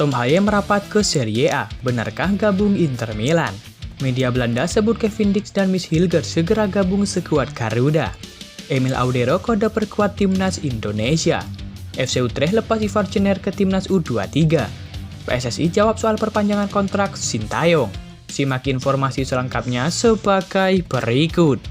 Tom Haye merapat ke Serie A, benarkah gabung Inter Milan? Media Belanda sebut Kevin Dix dan Miss Hilgers segera gabung skuad Garuda. Emil Audero kode perkuat timnas Indonesia. FC Utrecht lepas Ivar Jenner ke timnas U23. PSSI jawab soal perpanjangan kontrak Sintayong. Simak informasi selengkapnya sebagai berikut.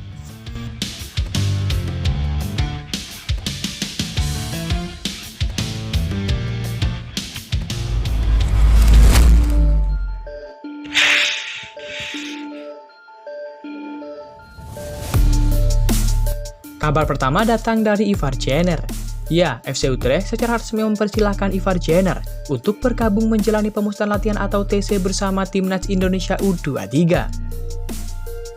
Kabar pertama datang dari Ivar Jenner. Ya, FC Utrecht secara resmi mempersilahkan Ivar Jenner untuk bergabung menjalani pemusatan latihan atau TC bersama timnas Indonesia U23.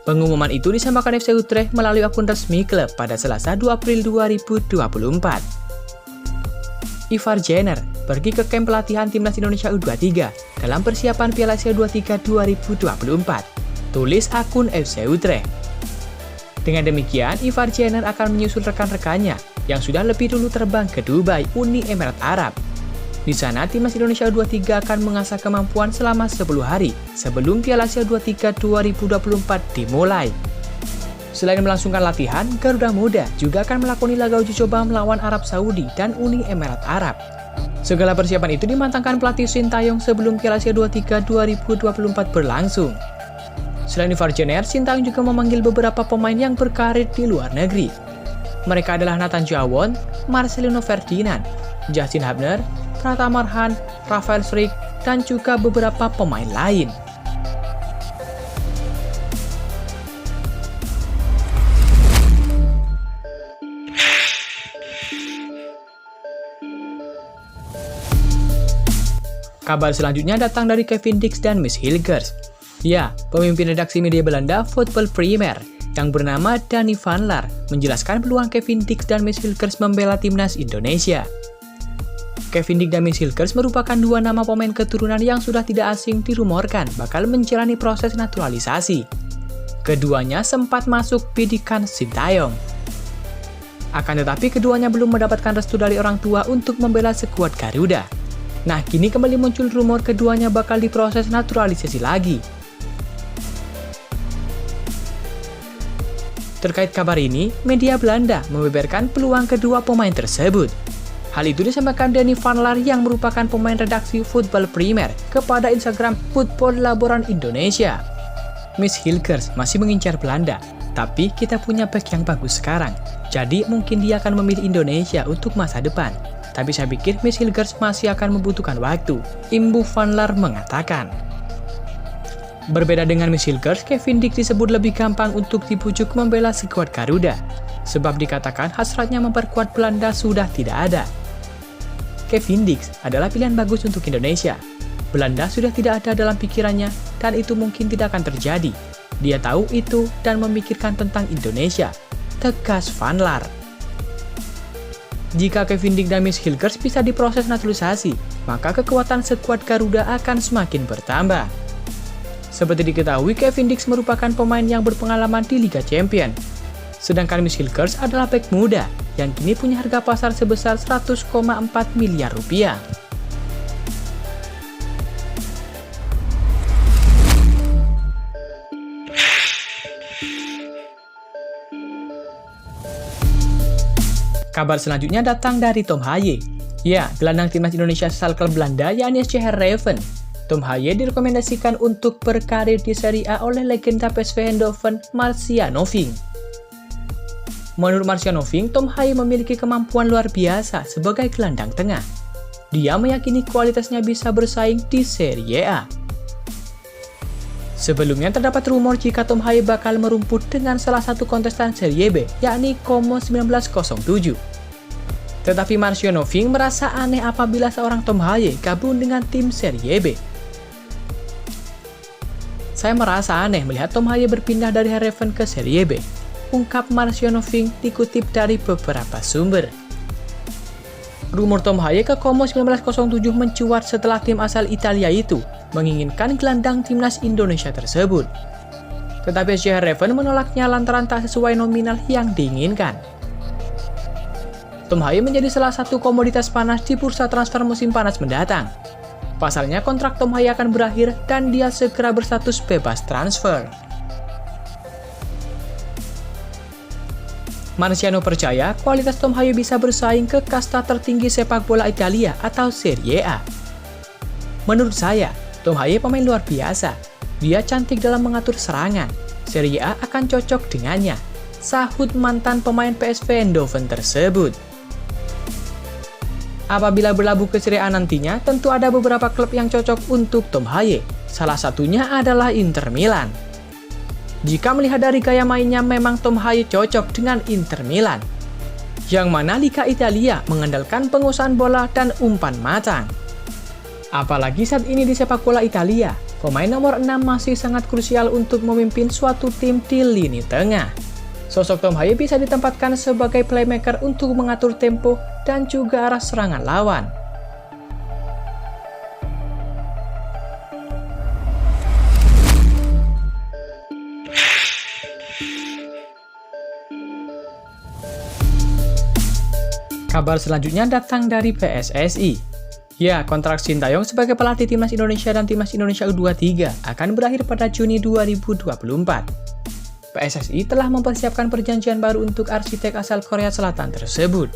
Pengumuman itu disampaikan FC Utrecht melalui akun resmi klub pada Selasa 2 April 2024. Ivar Jenner pergi ke kamp pelatihan timnas Indonesia U23 dalam persiapan Piala Asia U23 2024, tulis akun FC Utrecht. Dengan demikian, Ivar Jenner akan menyusul rekan-rekannya yang sudah lebih dulu terbang ke Dubai, Uni Emirat Arab. Di sana, timnas Indonesia U23 akan mengasah kemampuan selama 10 hari sebelum Piala Asia U23 2024 dimulai. Selain melangsungkan latihan, Garuda Muda juga akan melakoni laga uji coba melawan Arab Saudi dan Uni Emirat Arab. Segala persiapan itu dimantapkan pelatih Sintayong sebelum Piala Asia U23 2024 berlangsung. Selain Ivar Jenner, Sintayong juga memanggil beberapa pemain yang berkarir di luar negeri. Mereka adalah Nathan Jawon, Marcelino Ferdinand, Justin Hubner, Pratama Arhan, Rafael Struijk, dan juga beberapa pemain lain. Kabar selanjutnya datang dari Kevin Dix dan Miss Hilgers. Ya, pemimpin redaksi media Belanda Voetbal Premier yang bernama Danny van Laar menjelaskan peluang Kevin Dix dan Miss Hilgers membela timnas Indonesia. Kevin Dix dan Miss Hilgers merupakan dua nama pemain keturunan yang sudah tidak asing dirumorkan bakal menjalani proses naturalisasi. Keduanya sempat masuk bidikan Sintayong. Akan tetapi keduanya belum mendapatkan restu dari orang tua untuk membela skuad Garuda. Nah, kini kembali muncul rumor keduanya bakal diproses naturalisasi lagi. Terkait kabar ini, media Belanda membeberkan peluang kedua pemain tersebut. Hal itu disampaikan Danny van Laar yang merupakan pemain redaksi Voetbal Premier kepada Instagram Football Laboran Indonesia. Miss Hilgers masih mengincar Belanda, tapi kita punya back yang bagus sekarang, jadi mungkin dia akan memilih Indonesia untuk masa depan. Tapi saya pikir Miss Hilgers masih akan membutuhkan waktu, Imbu van Laar mengatakan. Berbeda dengan Miss Hilgers, Kevin Dix disebut lebih gampang untuk dibujuk membela skuad Garuda, sebab dikatakan hasratnya memperkuat Belanda sudah tidak ada. Kevin Dix adalah pilihan bagus untuk Indonesia. Belanda sudah tidak ada dalam pikirannya, dan itu mungkin tidak akan terjadi. Dia tahu itu dan memikirkan tentang Indonesia, tegas van Laar. Jika Kevin Dix dan Miss Hilgers bisa diproses naturalisasi, maka kekuatan skuad Garuda akan semakin bertambah. Seperti diketahui, Kevin Dix merupakan pemain yang berpengalaman di Liga Champions. Sedangkan Miss Hilgers adalah bek muda yang kini punya harga pasar sebesar 100,4 miliar rupiah. Kabar selanjutnya datang dari Tom Haye. Ya, gelandang timnas Indonesia asal klub Belanda yakni SC Heerenveen. Tom Haye direkomendasikan untuk berkarir di Serie A oleh legenda PSV Eindhoven Marciano Vink. Menurut Marciano Vink, Tom Haye memiliki kemampuan luar biasa sebagai gelandang tengah. Dia meyakini kualitasnya bisa bersaing di Serie A. Sebelumnya terdapat rumor jika Tom Haye bakal merumput dengan salah satu kontestan Serie B, yakni Como 1907. Tetapi Marciano Vink merasa aneh apabila seorang Tom Haye gabung dengan tim Serie B. Saya merasa aneh melihat Tom Haye berpindah dari Heerenveen ke Serie B, ungkap Marciano Vink dikutip dari beberapa sumber. Rumor Tom Haye ke Como 1907 mencuat setelah tim asal Italia itu menginginkan gelandang timnas Indonesia tersebut. Tetapi SC Heerenveen menolaknya lantaran tak sesuai nominal yang diinginkan. Tom Haye menjadi salah satu komoditas panas di bursa transfer musim panas mendatang. Pasalnya kontrak Tom Haye akan berakhir dan dia segera berstatus bebas transfer. Marciano percaya kualitas Tom Haye bisa bersaing ke kasta tertinggi sepak bola Italia atau Serie A. Menurut saya, Tom Haye pemain luar biasa. Dia cantik dalam mengatur serangan. Serie A akan cocok dengannya, sahut mantan pemain PSV Eindhoven tersebut. Apabila berlabuh ke Serie A nantinya, tentu ada beberapa klub yang cocok untuk Tom Haye. Salah satunya adalah Inter Milan. Jika melihat dari gaya mainnya, memang Tom Haye cocok dengan Inter Milan, yang mana Liga Italia mengandalkan penguasaan bola dan umpan matang. Apalagi saat ini di sepak bola Italia, pemain nomor 6 masih sangat krusial untuk memimpin suatu tim di lini tengah. Sosok Tom Haye bisa ditempatkan sebagai playmaker untuk mengatur tempo dan juga arah serangan lawan. Kabar selanjutnya datang dari PSSI. Ya, kontrak Sintayong sebagai pelatih Timnas Indonesia dan Timnas Indonesia U23 akan berakhir pada Juni 2024. PSSI telah mempersiapkan perjanjian baru untuk arsitek asal Korea Selatan tersebut.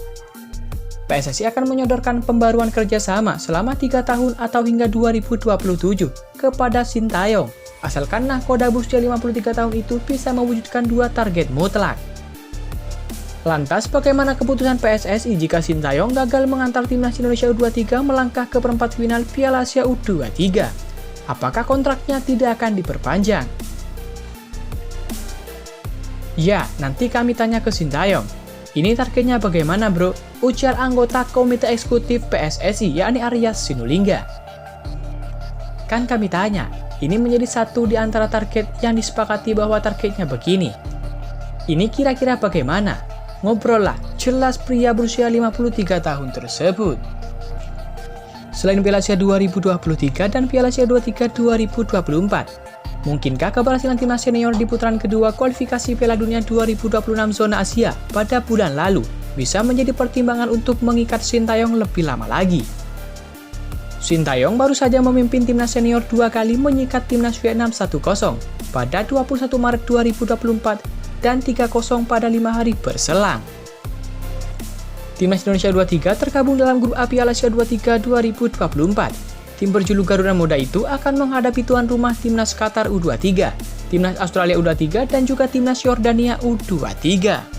PSSI akan menyodorkan pembaruan kerjasama selama 3 tahun atau hingga 2027 kepada Sintayong, asalkan nahkoda berusia 53 tahun itu bisa mewujudkan 2 target mutlak. Lantas, bagaimana keputusan PSSI jika Sintayong gagal mengantar Timnas Indonesia U23 melangkah ke perempat final Piala Asia U23? Apakah kontraknya tidak akan diperpanjang? Ya, nanti kami tanya ke Sintayong. Ini targetnya bagaimana, bro? Ujar anggota Komite Eksekutif PSSI, yakni Arya Sinulinga. Kan kami tanya, ini menjadi satu di antara target yang disepakati bahwa targetnya begini. Ini kira-kira bagaimana? Ngobrol lah, jelas pria berusia 53 tahun tersebut. Selain Piala Asia 2023 dan Piala Asia 23 2024, mungkinkah keberhasilan timnas senior di putaran kedua kualifikasi Piala Dunia 2026 zona Asia pada bulan lalu bisa menjadi pertimbangan untuk mengikat Sintayong lebih lama lagi? Sintayong baru saja memimpin timnas senior 2 kali menyikat timnas Vietnam 1-0 pada 21 Maret 2024 dan 3-0 pada 5 hari berselang. Timnas Indonesia U23 tergabung dalam grup A Piala Asia 23 2024. Tim berjuluk Garuda Muda itu akan menghadapi tuan rumah Timnas Qatar U23, Timnas Australia U23, dan juga Timnas Yordania U23.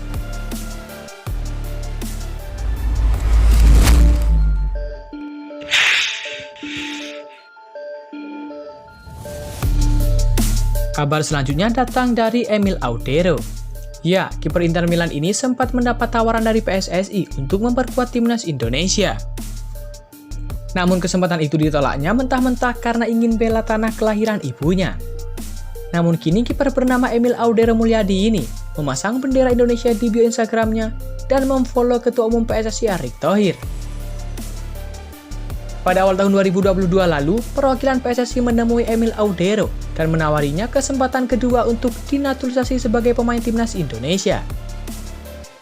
Kabar selanjutnya datang dari Emil Audero. Ya, kiper Inter Milan ini sempat mendapat tawaran dari PSSI untuk memperkuat timnas Indonesia. Namun kesempatan itu ditolaknya mentah-mentah karena ingin bela tanah kelahiran ibunya. Namun kini kiper bernama Emil Audero Mulyadi ini memasang bendera Indonesia di bio Instagramnya dan memfollow Ketua Umum PSSI Erick Thohir. Pada awal tahun 2022 lalu, perwakilan PSSI menemui Emil Audero dan menawarinya kesempatan kedua untuk dinaturalisasi sebagai pemain timnas Indonesia.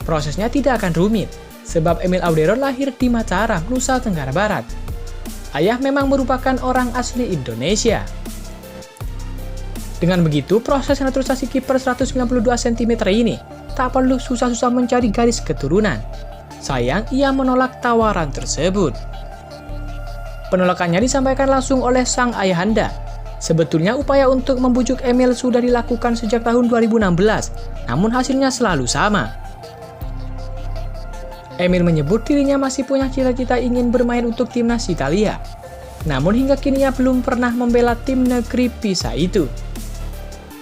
Prosesnya tidak akan rumit, sebab Emil Audero lahir di Mataram, Nusa Tenggara Barat. Ayah memang merupakan orang asli Indonesia. Dengan begitu, proses naturalisasi kiper 192 cm ini tak perlu susah-susah mencari garis keturunan. Sayang, ia menolak tawaran tersebut. Penolakannya disampaikan langsung oleh sang ayahanda. Sebetulnya upaya untuk membujuk Emil sudah dilakukan sejak tahun 2016, namun hasilnya selalu sama. Emil menyebut dirinya masih punya cita-cita ingin bermain untuk timnas Italia. Namun hingga kini ia belum pernah membela tim negeri Pisa itu.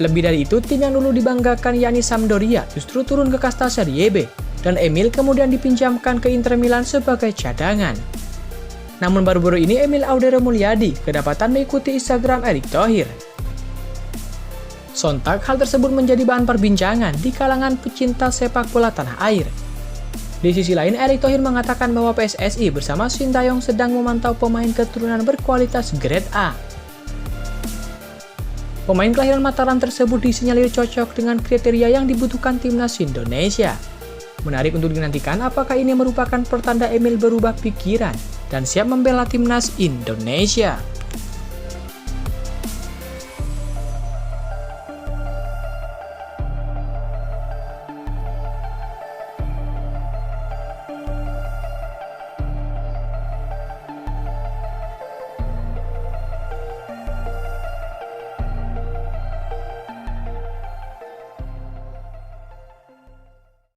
Lebih dari itu, tim yang dulu dibanggakan yakni Sampdoria justru turun ke kasta Serie B, dan Emil kemudian dipinjamkan ke Inter Milan sebagai cadangan. Namun baru-baru ini Emil Audero Mulyadi kedapatan mengikuti Instagram Erick Thohir. Sontak hal tersebut menjadi bahan perbincangan di kalangan pecinta sepak bola tanah air. Di sisi lain, Erick Thohir mengatakan bahwa PSSI bersama Sintayong sedang memantau pemain keturunan berkualitas grade A. Pemain kelahiran Mataram tersebut disinyalir cocok dengan kriteria yang dibutuhkan timnas Indonesia. Menarik untuk dinantikan apakah ini merupakan pertanda Emil berubah pikiran dan siap membela timnas Indonesia.